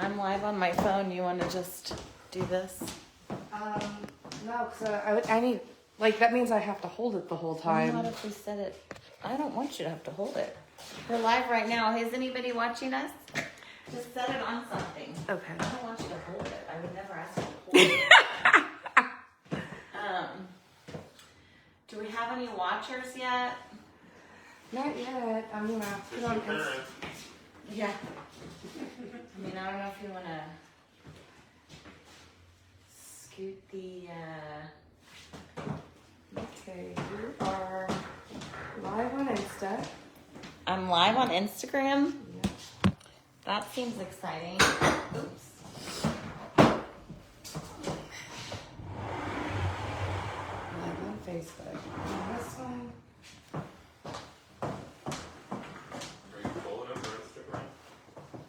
I'm live on my phone. You want to just do this? No, because I need, like, that means I have to hold it the whole time. Not if we set it. I don't want you to have to hold it. We're live right now. Is anybody watching us? Just set it on something. Okay. I don't want you to hold it. I would never ask you to hold it. Do we have any watchers yet? Not yet. I'm gonna put on this. Yeah. I mean, I don't know if you want to scoot the, Okay, you are live on Insta. I'm live on Instagram. Yeah. That seems exciting. Oops. Live on Facebook. This one. Are you pulling up your Instagram?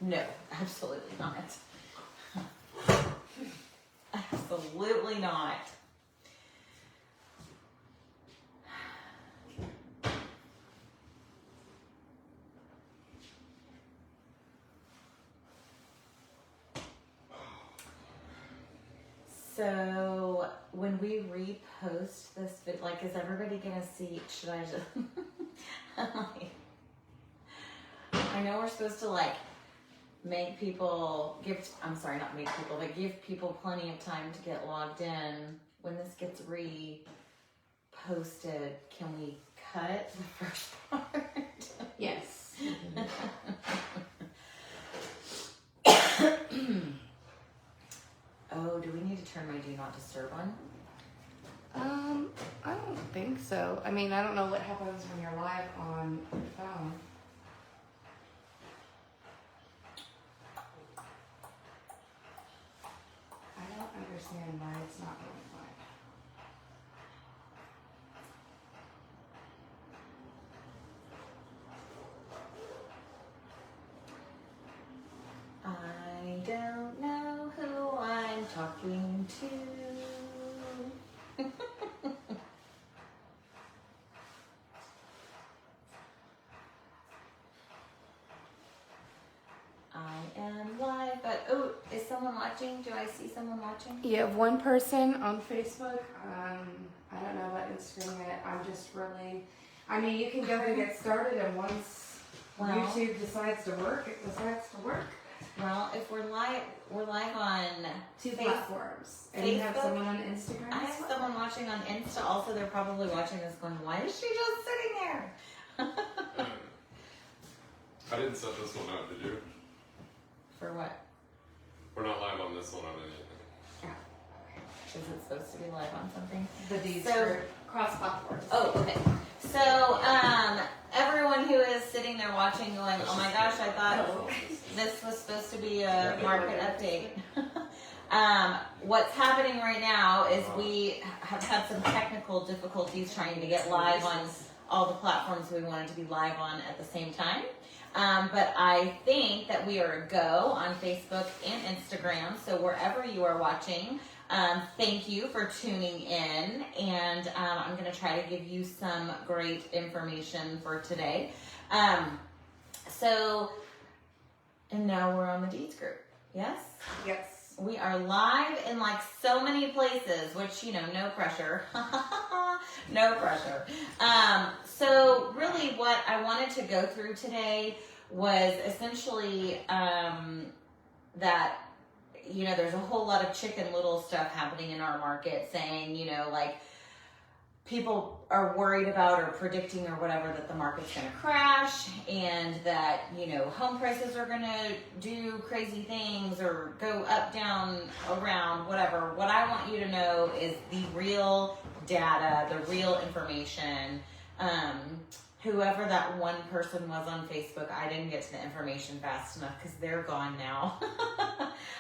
No, absolutely not. Absolutely not. So when we repost this video, like, is everybody gonna see? Should I just? I know we're supposed to like make people I'm sorry, not make people, but give people plenty of time to get logged in. When this gets reposted, can we cut the first part? Yes. Oh, do we need to turn my do not disturb on? I don't think so. I mean, I don't know what happens when you're live on your phone. I don't understand why it's not going live. I don't know who I'm talking to. I am live, but oh, is someone watching? Do I see someone watching? You have one person on Facebook. I don't know about Instagram yet. I'm just really, I mean, you can go ahead and get started, and once YouTube decides to work, it decides to work. Well, if we're live on Two platforms. And you have Facebook? someone on Instagram? I have someone watching on Insta. Also, they're probably watching this going, why is she just sitting there? I didn't set this one up, did you? For what? We're not live on this one on anything. Is it supposed to be live on something? The D's So- for cross platforms. Oh, okay. So, everyone who is sitting there watching going, oh my gosh, I thought this was supposed to be a market update. What's happening right now is we have had some technical difficulties trying to get live on all the platforms we wanted to be live on at the same time. But I think that we are a go on Facebook and Instagram. So wherever you are watching, thank you for tuning in. And I'm going to try to give you some great information for today. And now we're on the Deeds group. Yes? Yes. We are live in like so many places, which, you know, no pressure. No pressure. So really what I wanted to go through today was essentially that, you know, there's a whole lot of Chicken Little stuff happening in our market saying, you know, like people are worried about or predicting or whatever that the market's going to crash and that, you know, home prices are going to do crazy things or go up, down, around, whatever. What I want you to know is the real data, the real information. Whoever that one person was on Facebook, I didn't get to the information fast enough because they're gone now.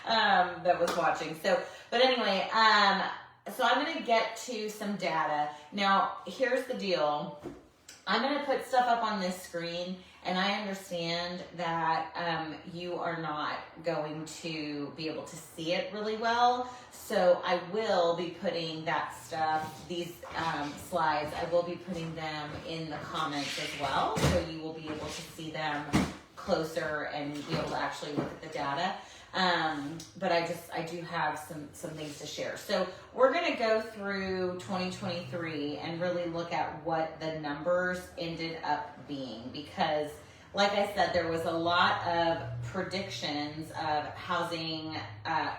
That was watching. So, but anyway, so I'm going to get to some data. Now, here's the deal. I'm going to put stuff up on this screen, and I understand that you are not going to be able to see it really well. So I will be putting that stuff, these slides, I will be putting them in the comments as well. So you will be able to see them closer and be able to actually look at the data. But I do have some things to share. So we're going to go through 2023 and really look at what the numbers ended up being, because like I said, there was a lot of predictions of housing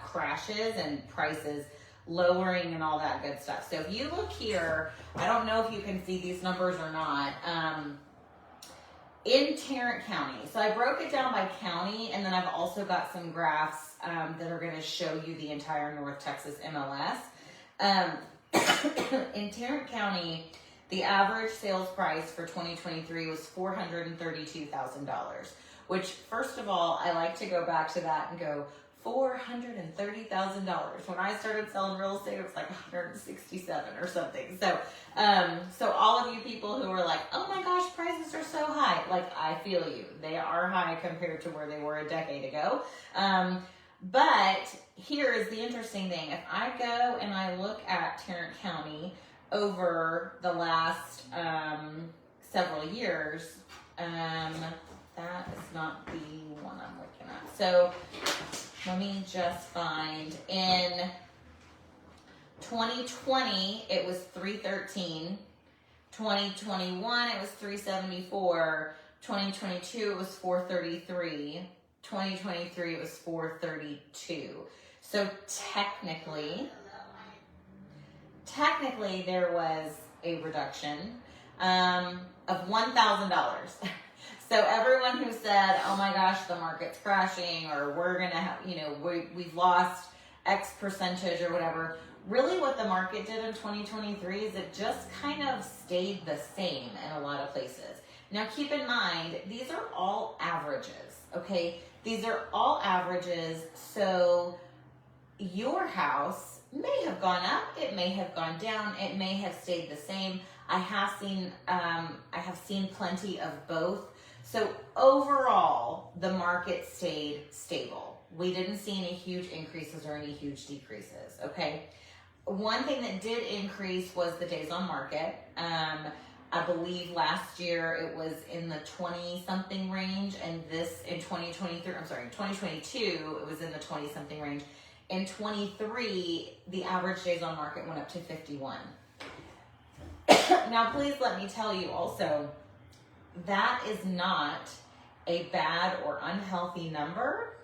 crashes and prices lowering and all that good stuff. So if you look here, I don't know if you can see these numbers or not. In Tarrant County, so I broke it down by county, and then I've also got some graphs that are going to show you the entire North Texas MLS. In Tarrant County, the average sales price for 2023 was $432,000, which, first of all, I like to go back to that and go, $430,000. When I started selling real estate, it was like 167 or something. So, so all of you people who are like, oh my gosh, prices are so high, like, I feel you. They are high compared to where they were a decade ago. But here is the interesting thing. If I go and I look at Tarrant County over the last several years, that is not the one I'm looking at. So let me just find. In 2020, it was 313. 2021, it was 374. 2022, it was 433. 2023, it was 432. So technically, there was a reduction of $1,000. So everyone who said, oh my gosh, the market's crashing, or we're going to have, we've lost X percentage or whatever, really what the market did in 2023 is it just kind of stayed the same in a lot of places. Now keep in mind, these are all averages, okay? These are all averages, so your house may have gone up, it may have gone down, it may have stayed the same. I have seen plenty of both. So overall, the market stayed stable. We didn't see any huge increases or any huge decreases, okay? One thing that did increase was the days on market. I believe last year it was in the 20-something range, and this in 2022, it was in the 20-something range. In 23, the average days on market went up to 51. Now, please let me tell you also, that is not a bad or unhealthy number.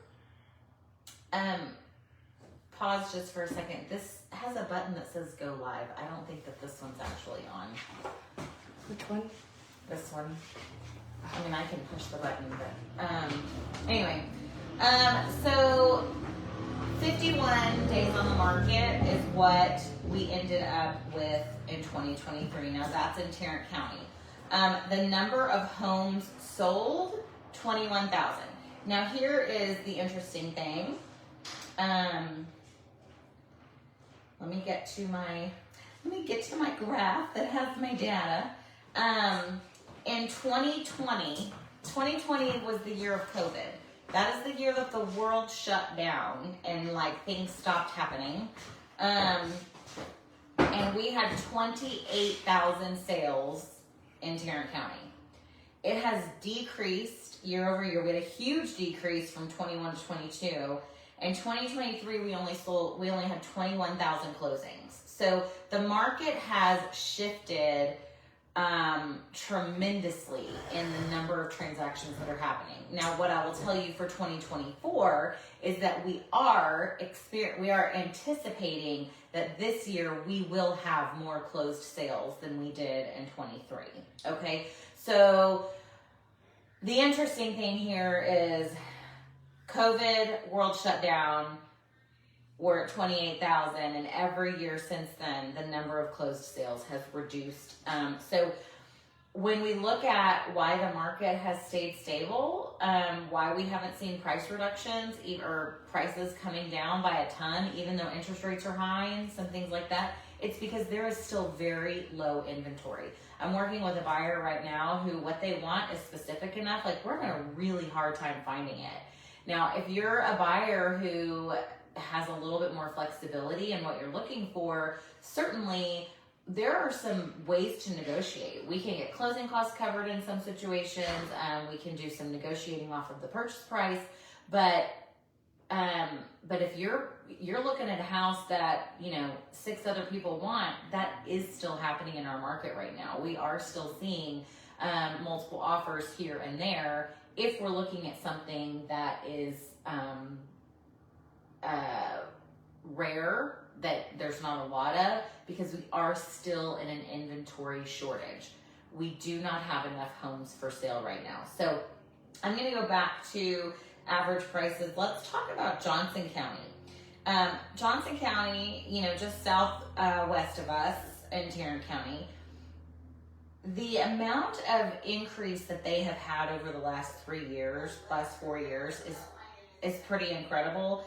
Pause just for a second. This has a button that says go live. I don't think that this one's actually on. Which one? This one. I mean, I can push the button, but anyway. So 51 days on the market is what we ended up with in 2023. Now that's in Tarrant County. The number of homes sold, 21,000. Now here is the interesting thing. Let me get to my graph that has my data. In 2020 was the year of COVID. That is the year that the world shut down and like things stopped happening. And we had 28,000 sales in Tarrant County. It has decreased year over year. We had a huge decrease from 21 to 22. In 2023, we only had 21,000 closings. So the market has shifted tremendously in the number of transactions that are happening. Now, what I will tell you for 2024 is that we are anticipating that this year we will have more closed sales than we did in 23. Okay, so the interesting thing here is COVID, world shut down, we're at 28,000, and every year since then, the number of closed sales has reduced. So when we look at why the market has stayed stable, why we haven't seen price reductions or prices coming down by a ton, even though interest rates are high and some things like that, it's because there is still very low inventory. I'm working with a buyer right now who what they want is specific enough, like we're having a really hard time finding it. Now, if you're a buyer who has a little bit more flexibility in what you're looking for, certainly there are some ways to negotiate. We can get closing costs covered in some situations. We can do some negotiating off of the purchase price, but if you're looking at a house that 6 other people want, that is still happening in our market right now. We are still seeing multiple offers here and there. If we're looking at something that is rare, that there's not a lot of, because we are still in an inventory shortage. We do not have enough homes for sale right now. So I'm going to go back to average prices. Let's talk about Johnson County. Johnson County, just southwest of us in Tarrant County, the amount of increase that they have had over the last 4 years is pretty incredible.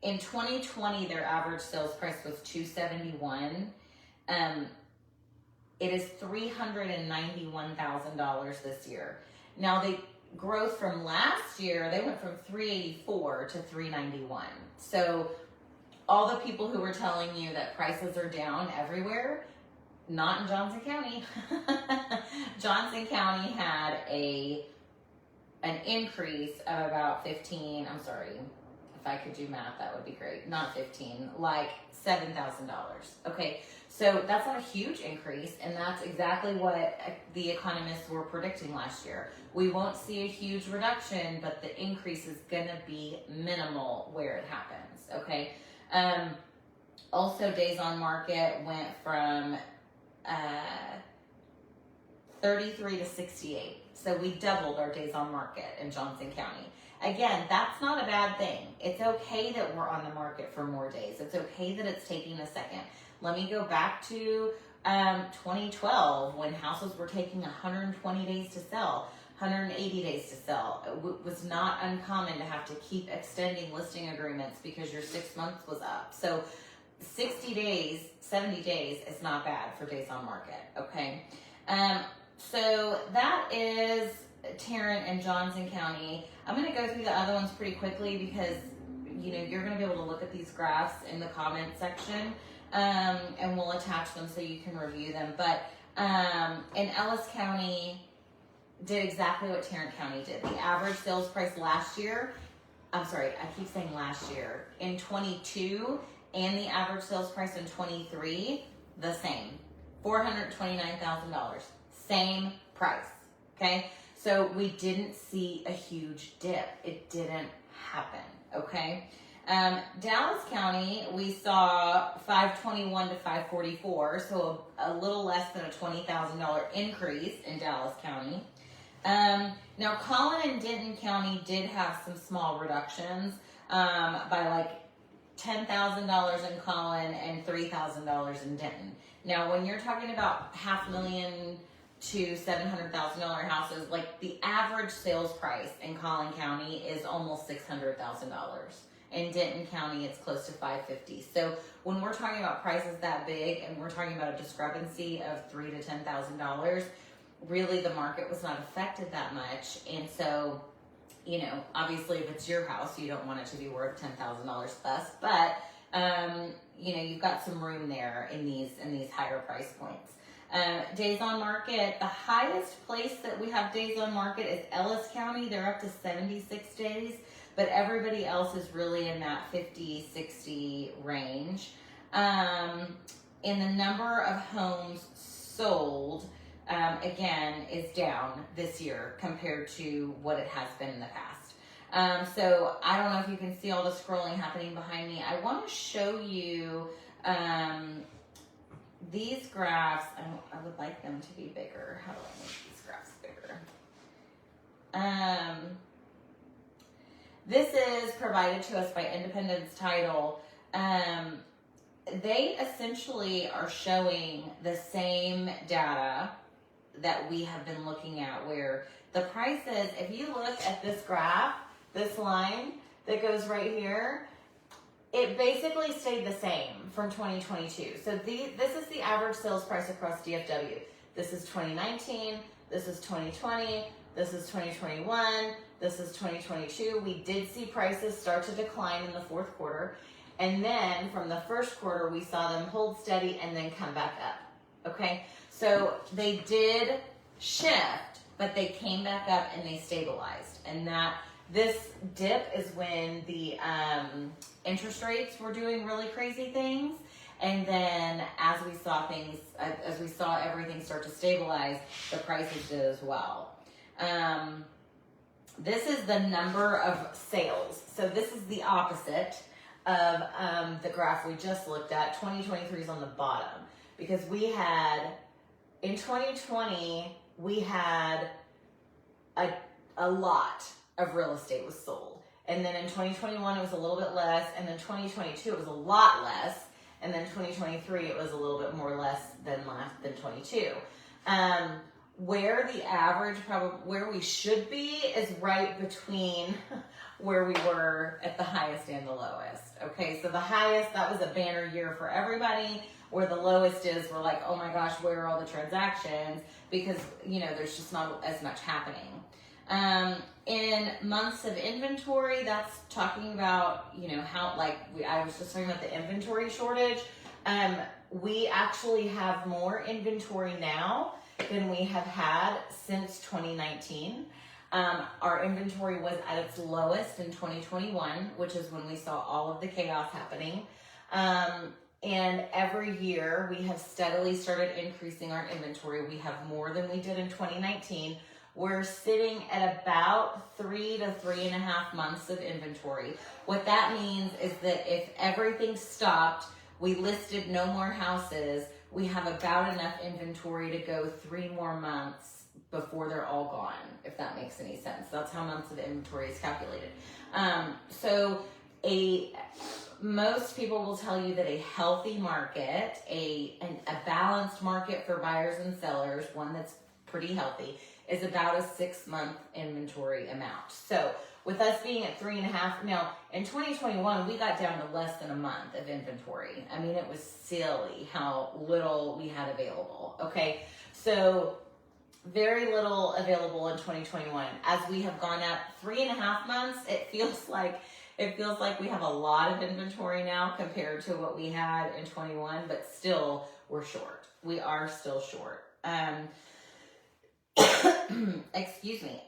In 2020, their average sales price was $271. It is $391,000 this year. Now, the growth from last year, they went from 384 to 391. So all the people who were telling you that prices are down everywhere, not in Johnson County. Johnson County had an increase of about 15, I'm sorry, if I could do math, that would be great. Not 15, like $7,000. Okay, so that's not a huge increase, and that's exactly what the economists were predicting last year. We won't see a huge reduction, but the increase is gonna be minimal where it happens, okay? Also, days on market went from 33 to 68. So we doubled our days on market in Johnson County. Again, that's not a bad thing. It's okay that we're on the market for more days. It's okay that it's taking a second. Let me go back to 2012 when houses were taking 120 days to sell, 180 days to sell. It was not uncommon to have to keep extending listing agreements because your 6 months was up. So 60 days, 70 days is not bad for days on market, okay? So that is Tarrant and Johnson County. I'm going to go through the other ones pretty quickly because, you're going to be able to look at these graphs in the comment section, and we'll attach them so you can review them. But in Ellis County, did exactly what Tarrant County did. The average sales price last year, I'm sorry, I keep saying last year, in 22, and the average sales price in 23, the same, $429,000, same price, okay? So we didn't see a huge dip. It didn't happen, okay? Dallas County, we saw 521 to 544, so a little less than a $20,000 increase in Dallas County. Now, Collin and Denton County did have some small reductions by like $10,000 in Collin and $3,000 in Denton. Now, when you're talking about $500,000 to $700,000 houses, like the average sales price in Collin County is almost $600,000. In Denton County, it's close to $550,000. So when we're talking about prices that big and we're talking about a discrepancy of $3,000 to $10,000, really the market was not affected that much. And so, obviously if it's your house, you don't want it to be worth $10,000 less, but you've got some room there in these higher price points. Days on market, the highest place that we have days on market is Ellis County. They're up to 76 days, but everybody else is really in that 50, 60 range. And the number of homes sold, again, is down this year compared to what it has been in the past. So I don't know if you can see all the scrolling happening behind me. I want to show you these graphs. I would like them to be bigger. How do I make these graphs bigger? This is provided to us by Independence Title. They essentially are showing the same data that we have been looking at, where the prices, if you look at this graph, this line that goes right here, it basically stayed the same from 2022. So this is the average sales price across DFW. This is 2019, this is 2020, this is 2021, this is 2022. We did see prices start to decline in the fourth quarter. And then from the first quarter, we saw them hold steady and then come back up. Okay, so they did shift, but they came back up and they stabilized. And that this dip is when the interest rates were doing really crazy things. And then as we saw everything start to stabilize, the prices did as well. This is the number of sales. So this is the opposite of the graph we just looked at. 2023 is on the bottom because in 2020, we had a lot of real estate was sold. And then in 2021, it was a little bit less. And then 2022, it was a lot less. And then 2023, it was a little bit more less than 22. Where the average, where we should be is right between where we were at the highest and the lowest. Okay, so the highest, that was a banner year for everybody. Where the lowest is, we're like, oh my gosh, where are all the transactions? Because, there's just not as much happening. In months of inventory, that's talking about, how, I was just talking about the inventory shortage. We actually have more inventory now than we have had since 2019. Our inventory was at its lowest in 2021, which is when we saw all of the chaos happening. And every year we have steadily started increasing our inventory. We have more than we did in 2019. We're sitting at about 3 to 3.5 months of inventory. What that means is that if everything stopped, we listed no more houses, we have about enough inventory to go 3 more months before they're all gone, if that makes any sense. That's how months of inventory is calculated. Most people will tell you that a healthy market, a balanced market for buyers and sellers, one that's pretty healthy, is about a 6-month inventory amount. So with us being at 3.5, now in 2021, we got down to less than a month of inventory. I mean, it was silly how little we had available. Okay, so very little available in 2021. As we have gone up 3.5 months, it feels like we have a lot of inventory now compared to what we had in 21, but still we're short. We are still short. Excuse me.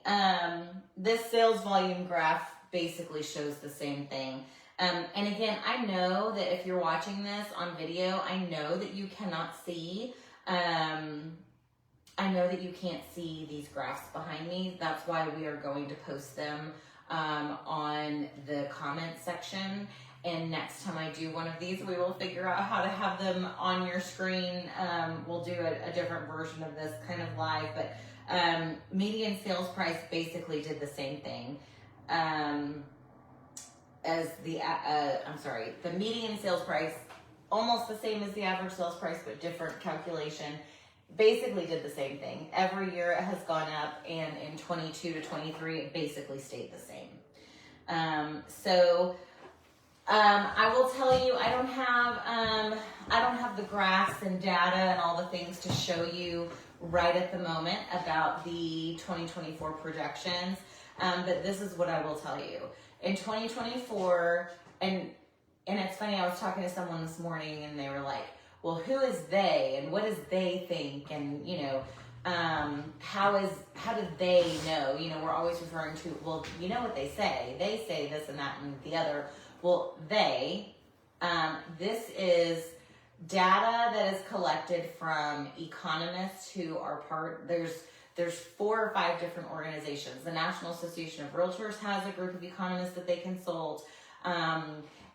This sales volume graph basically shows the same thing. And again, I know that if you're watching this on video, I know that you cannot see, I know that you can't see these graphs behind me. That's why we are going to post them on the comment section. And next time I do one of these, we will figure out how to have them on your screen. We'll do a different version of this kind of live, but median sales price basically did the same thing as the median sales price, almost the same as the average sales price, but different calculation. Basically did the same thing. Every year it has gone up, and in 22 to 23, it basically stayed the same. I will tell you, I don't have the graphs and data and all the things to show you right at the moment about the 2024 projections, but this is what I will tell you. In 2024, and it's funny, I was talking to someone this morning, and they were like, well, who is they, and what does they think, and how do they know? We're always referring to, well, you know what they say this and that and the other. Well, this is data that is collected from economists who are there's 4 or 5 different organizations. The National Association of Realtors has a group of economists that they consult.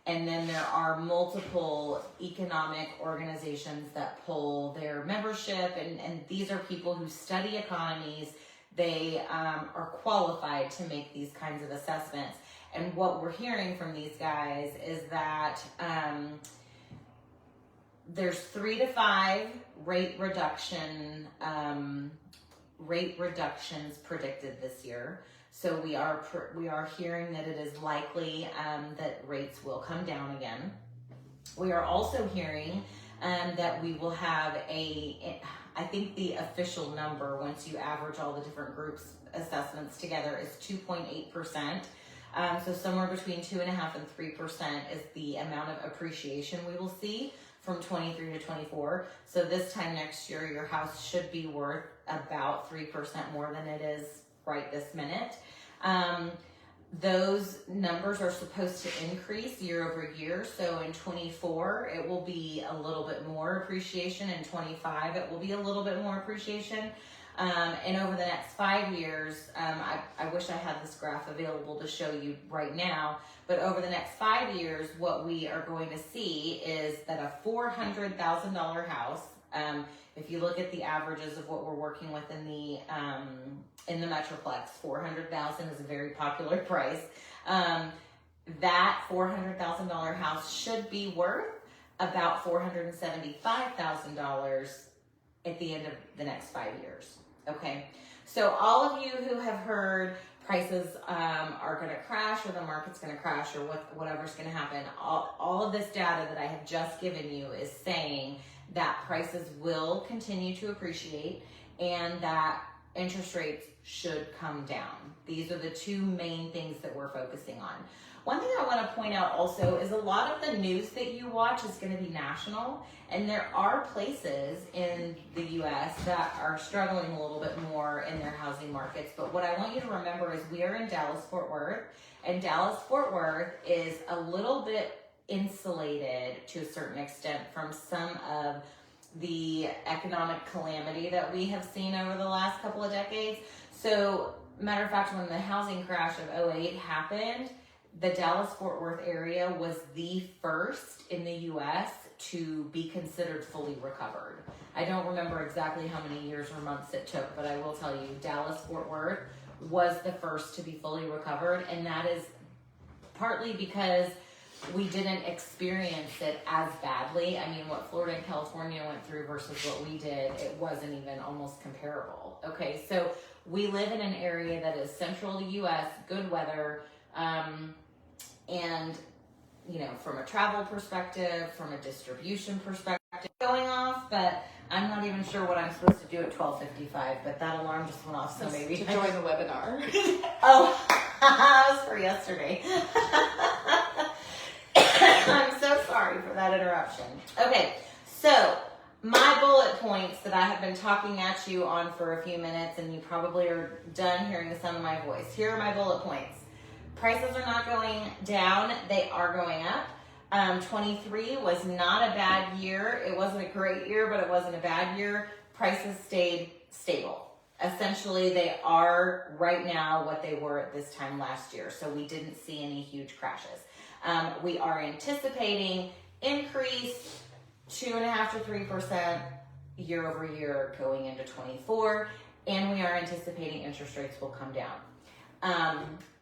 And then there are multiple economic organizations that poll their membership. And these are people who study economies. They are qualified to make these kinds of assessments. And what we're hearing from these guys is that there's 3 to 5 rate reductions predicted this year. So we are hearing that it is likely that rates will come down again. We are also hearing that we will have I think the official number, once you average all the different groups assessments together, is 2.8%. So somewhere between 2.5% and 3% is the amount of appreciation we will see from 23 to 24. So this time next year, your house should be worth about 3% more than it is right this minute. Those numbers are supposed to increase year over year. So in 24, it will be a little bit more appreciation. In 25, it will be a little bit more appreciation. And over the next 5 years, I wish I had this graph available to show you right now, but over the next 5 years, what we are going to see is that a $400,000 house, if you look at the averages of what we're working with in the Metroplex, 400,000 is a very popular price. That $400,000 house should be worth about $475,000 at the end of the next 5 years. Okay, so all of you who have heard prices are going to crash, or the market's going to crash, or whatever's going to happen, all of this data that I have just given you is saying that prices will continue to appreciate and that interest rates should come down. These are the two main things that we're focusing on. One thing I want to point out also is a lot of the news that you watch is going to be national, and there are places in the U.S. that are struggling a little bit more in their housing markets. But what I want you to remember is we are in Dallas-Fort Worth, and Dallas-Fort Worth is a little bit insulated to a certain extent from some of the economic calamity that we have seen over the last couple of decades. So, matter of fact, when the housing crash of 2008 happened, the Dallas-Fort Worth area was the first in the U.S. to be considered fully recovered. I don't remember exactly how many years or months it took, but I will tell you, Dallas-Fort Worth was the first to be fully recovered, and that is partly because we didn't experience it as badly. I mean, what Florida and California went through versus what we did, it wasn't even almost comparable. Okay, so we live in an area that is central to the U.S., good weather, and, you know, from a travel perspective, from a distribution perspective, going off, but I'm not even sure what I'm supposed to do at 12:55, but that alarm just went off, so maybe to join the webinar. Oh, that was for yesterday. I'm so sorry for that interruption. Okay, so my bullet points that I have been talking at you on for a few minutes, and you probably are done hearing the sound of my voice. Here are my bullet points. Prices are not going down, they are going up. 23 was not a bad year. It wasn't a great year, but it wasn't a bad year. Prices stayed stable. Essentially, they are right now what they were at this time last year, so we didn't see any huge crashes. We are anticipating increase 2.5% to 3% year over year going into 24, and we are anticipating interest rates will come down.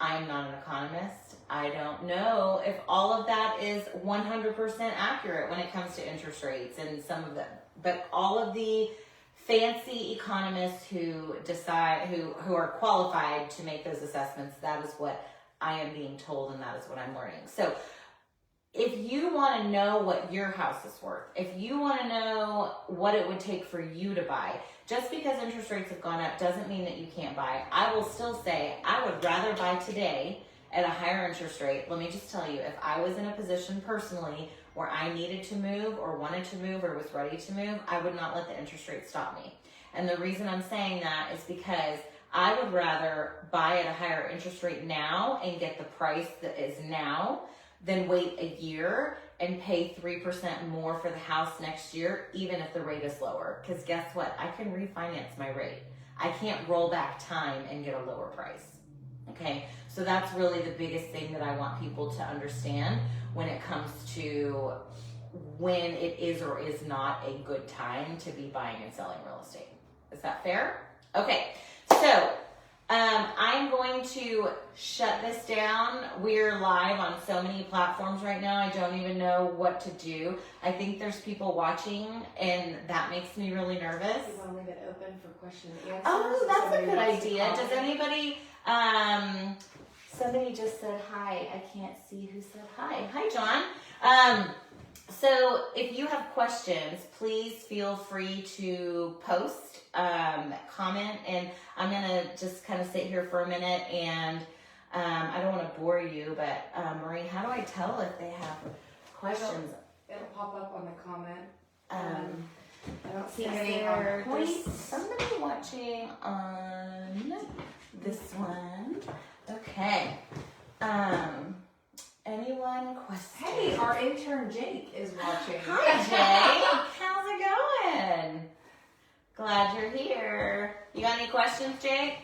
I'm not an economist. I don't know if all of that is 100% accurate when it comes to interest rates and some of them, but all of the fancy economists who decide, who are qualified to make those assessments, that is what I am being told, and that is what I'm learning. So if you want to know what your house is worth, if you want to know what it would take for you to buy, just because interest rates have gone up doesn't mean that you can't buy. I will still say I would rather buy today at a higher interest rate. Let me just tell you, if I was in a position personally where I needed to move or wanted to move or was ready to move, I would not let the interest rate stop me. And the reason I'm saying that is because I would rather buy at a higher interest rate now and get the price that is now than wait a year and pay 3% more for the house next year, even if the rate is lower. Because guess what? I can refinance my rate. I can't roll back time and get a lower price. Okay, so that's really the biggest thing that I want people to understand when it comes to when it is or is not a good time to be buying and selling real estate. Is that fair? Okay, so I'm going to shut this down. We're live on so many platforms right now, I don't even know what to do. I think there's people watching, and that makes me really nervous. You want to leave it open for question and answers? Oh, that's a good idea. Does anybody, somebody just said hi. I can't see who said hi. Hi, John. So if you have questions, please feel free to post, comment, and I'm going to just kind of sit here for a minute and I don't want to bore you, but Marie, how do I tell if they have questions? It'll pop up on the comment. I don't see Is any there on there's points. somebody watching on this one? Okay. Anyone questions? Hey, our intern Jake is watching. Hi, Jay. How's it going? Glad you're here. You got any questions, Jake?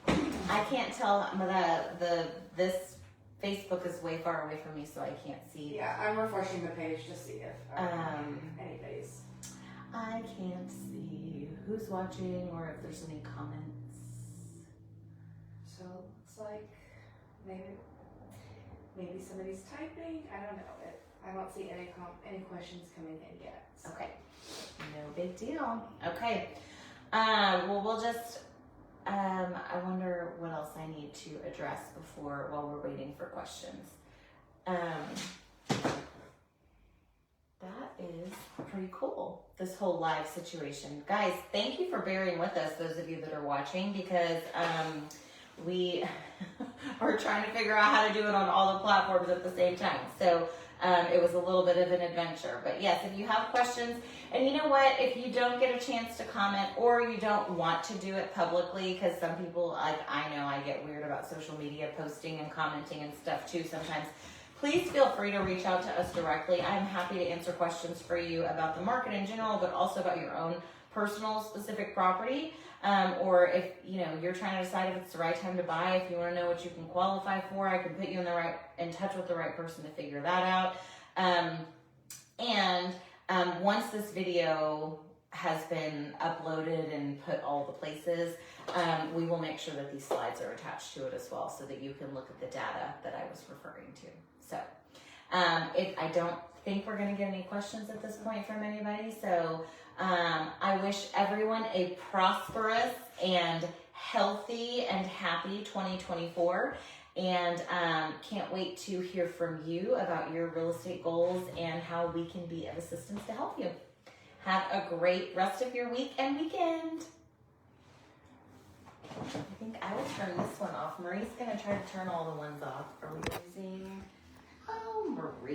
I can't tell. This Facebook is way far away from me, so I can't see. Yeah, I'm refreshing the page to see if anybody's. I can't see who's watching or if there's any comments. So looks like maybe somebody's typing. I don't know. I don't see any questions coming in yet. So. Okay, no big deal. Okay, well we'll just. I wonder what else I need to address while we're waiting for questions. That is pretty cool, this whole live situation. Guys, thank you for bearing with us, those of you that are watching, because we are trying to figure out how to do it on all the platforms at the same time. So it was a little bit of an adventure. But yes, if you have questions, and you know what, if you don't get a chance to comment or you don't want to do it publicly, because some people, like I know I get weird about social media posting and commenting and stuff too sometimes, please feel free to reach out to us directly. I'm happy to answer questions for you about the market in general, but also about your own personal specific property. Or if you're trying to decide if it's the right time to buy, if you want to know what you can qualify for, I can put you in touch with the right person to figure that out. Once this video has been uploaded and put all the places, we will make sure that these slides are attached to it as well, so that you can look at the data that I was referring to. So I don't think we're going to get any questions at this point from anybody. So I wish everyone a prosperous and healthy and happy 2024. And can't wait to hear from you about your real estate goals and how we can be of assistance to help you. Have a great rest of your week and weekend. I think I will turn this one off. Marie's going to try to turn all the ones off. Are we using... Oh, Marie.